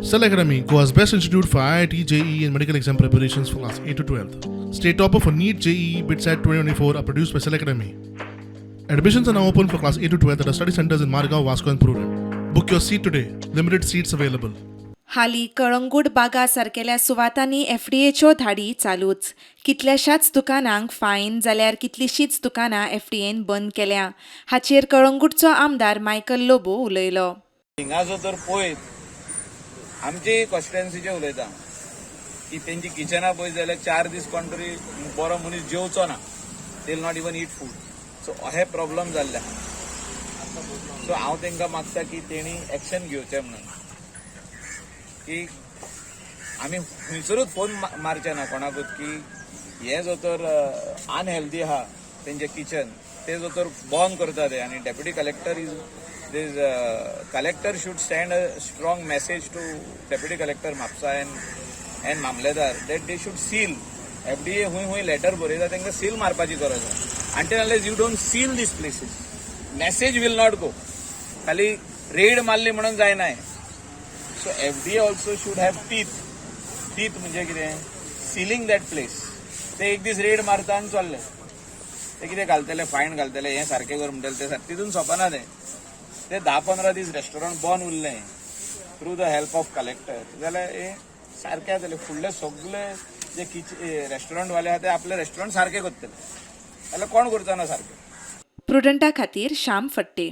Cell Academy, Goa's best institute for IIT, JEE, and medical exam preparations for class 8 to 12th. State topper for NEET, JEE, BITSAT 2024 are produced by Cell Academy. Admissions are now open for class 8 to 12th at our study centers in Margao, Vasco, and Prudent. Book your seat today. Limited seats available. हालीं कळंगूट बागा सारकेल्या सुवातांनी एफडीएच्यो धाडी चालूच. कितल्याशाच दुकानांक फायन जाल्यार कितलींशींच दुकानां एफडीएन बंद केल्या. हाचेर कळंगूटचो आमदार मायकल लोबो उलयलो. हिंगाचो तर पळयत आमचे कॉन्स्टिट्युएन्सीचे उलयता की तेंची किचनां पळयत जाल्यार 4 दीस कोण तरी बरो मनीस जेवचो ना. They will not even eat food. So हे प्रॉब्लेम जाल्ले सो हांव तांकां मागता की तेणी एक्शन घेवचें म्हणून की आमी खंयसरूच फोन मारचे ना कोणाकूच की हे जो तर अनहेल्दी आहा तेंचे किचन ते जो तर बंद करता ते. आनी deputy collector is this collector should send a strong message to deputy collector Mapusa and मामलेदार that they should seal. FDA हुंय लेटर बरयता तांकां सील मारपाची गरज आहा. until unless you don't seal these places message will not go. खाली red मारली म्हणून जायना. So FDA also should have teeth म्हणजे कितें सीलिंग that place. ते एक दीस रेड मारता आनी चल्ले ते कितें घालतले फायन घालतले हें सारकें कर म्हणटले ते तितून सोंपना ते 10-15 दीस रेस्टॉरंट बंद उरलें through the help of collector जाल्यार हें सारकें जातलें. फुडले सगळे जे रेस्टॉरंटवाले आहा ते आपले रेस्टॉरंट सारके करतले जाल्यार कोण करचो ना सारकें. प्रुडंटा खातीर श्याम फट्टे.